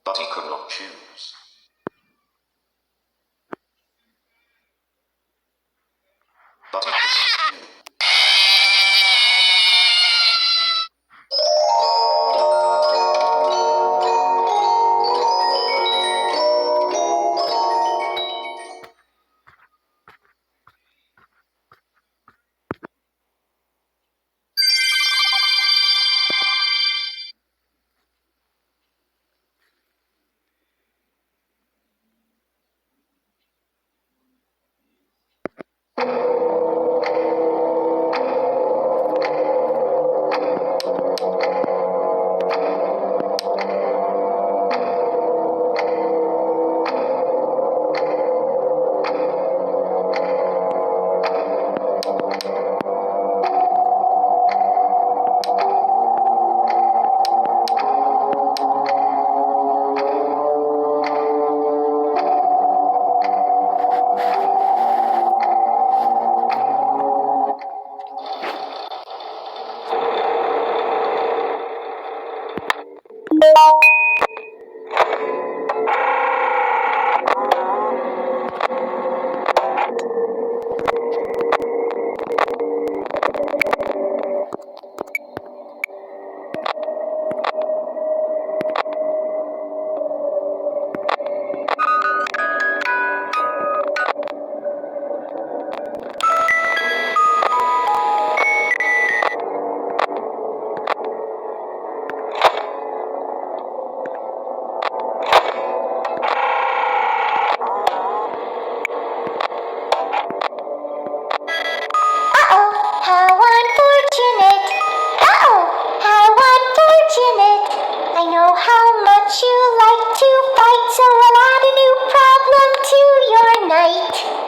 But he could not choose. But he could not choose. I know how much you like to fight, so I'll add a new problem to your night.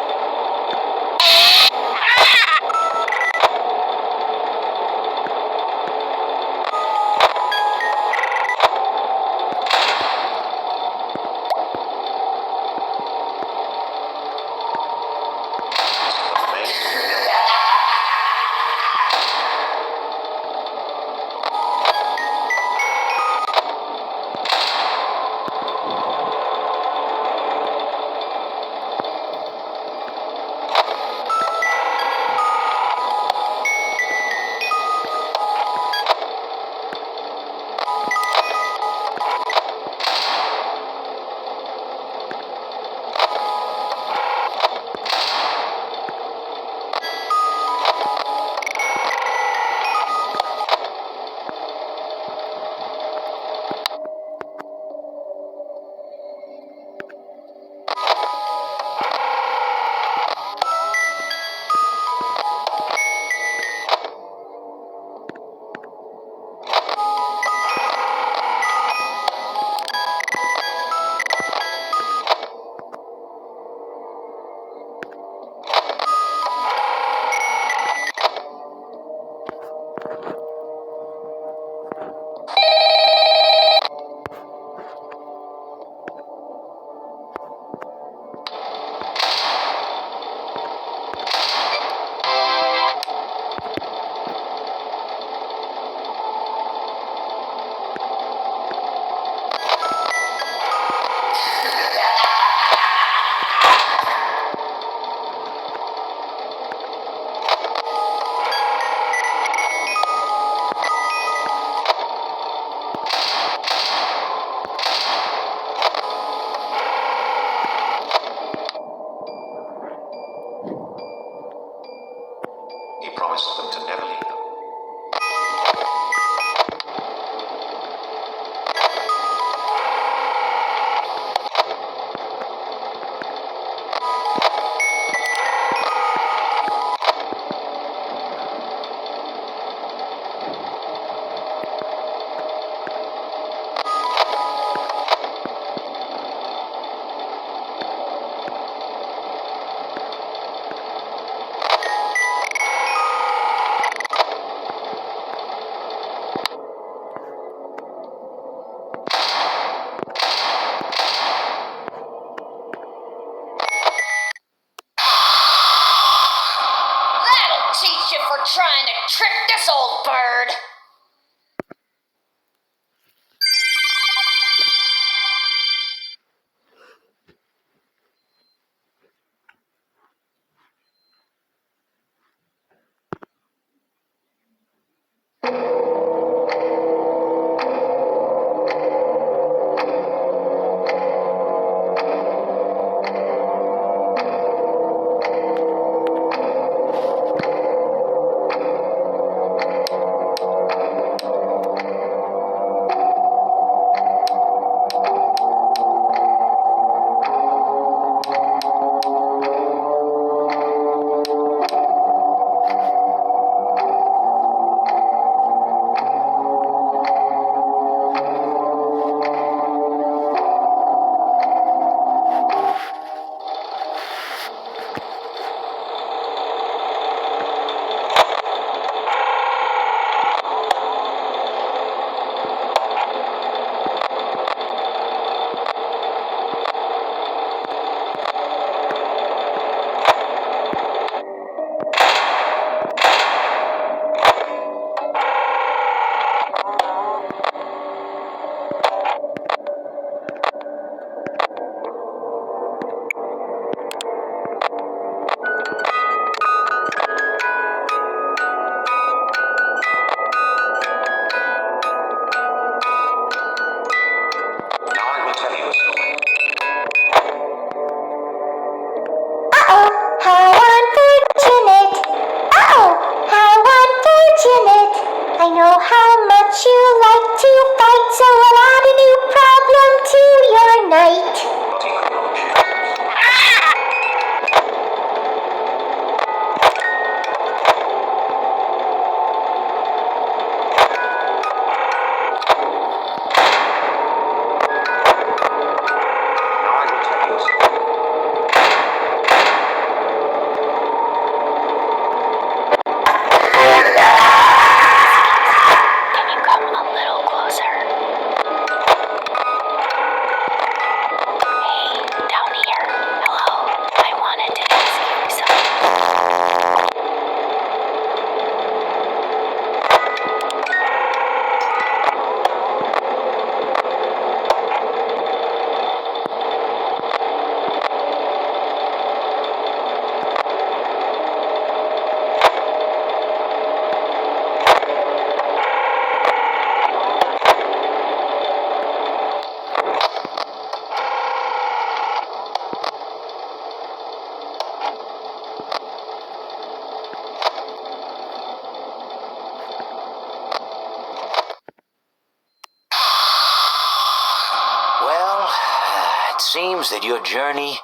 seems that your journey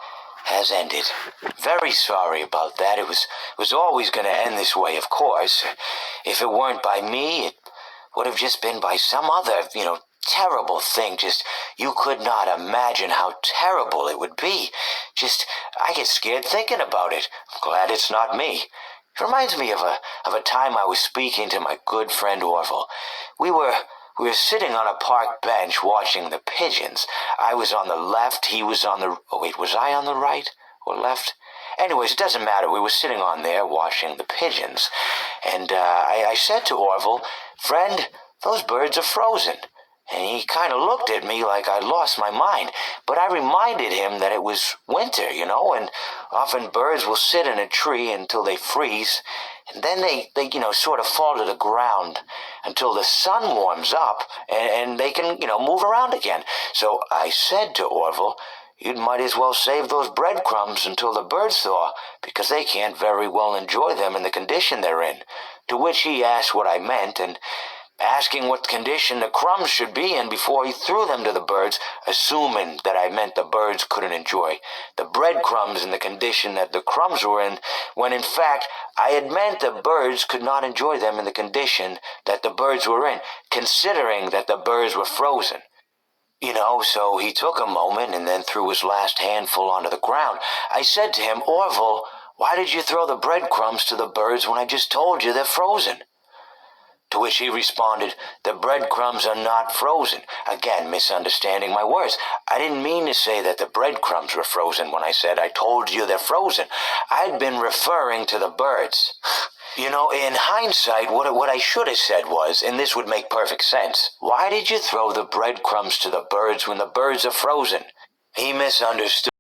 has ended. Very sorry about that. It was always going to end this way, of course. If it weren't by me, it would have just been by some other, terrible thing. Just, you could not imagine how terrible it would be. Just, I get scared thinking about it. I'm glad it's not me. It reminds me of a time I was speaking to my good friend Orville. We were sitting on a park bench watching the pigeons. I was on the left, he was on the... Oh, wait, was I on the right or left? Anyways, it doesn't matter. We were sitting on there watching the pigeons. And I said to Orville, "Friend, those birds are frozen." And he kind of looked at me like I'd lost my mind. But I reminded him that it was winter, and often birds will sit in a tree until they freeze. And then they sort of fall to the ground until the sun warms up and they can, move around again. So I said to Orville, "You might as well save those breadcrumbs until the birds thaw, because they can't very well enjoy them in the condition they're in." To which he asked what I meant, and asking what condition the crumbs should be in before he threw them to the birds, assuming that I meant the birds couldn't enjoy the breadcrumbs in the condition that the crumbs were in, when in fact I had meant the birds could not enjoy them in the condition that the birds were in, considering that the birds were frozen. So he took a moment and then threw his last handful onto the ground. I said to him, "Orville, why did you throw the breadcrumbs to the birds when I just told you they're frozen?" To which he responded, "The breadcrumbs are not frozen." Again, misunderstanding my words. I didn't mean to say that the breadcrumbs were frozen when I said I told you they're frozen. I'd been referring to the birds. In hindsight, what I should have said was, and this would make perfect sense, "Why did you throw the breadcrumbs to the birds when the birds are frozen?" He misunderstood.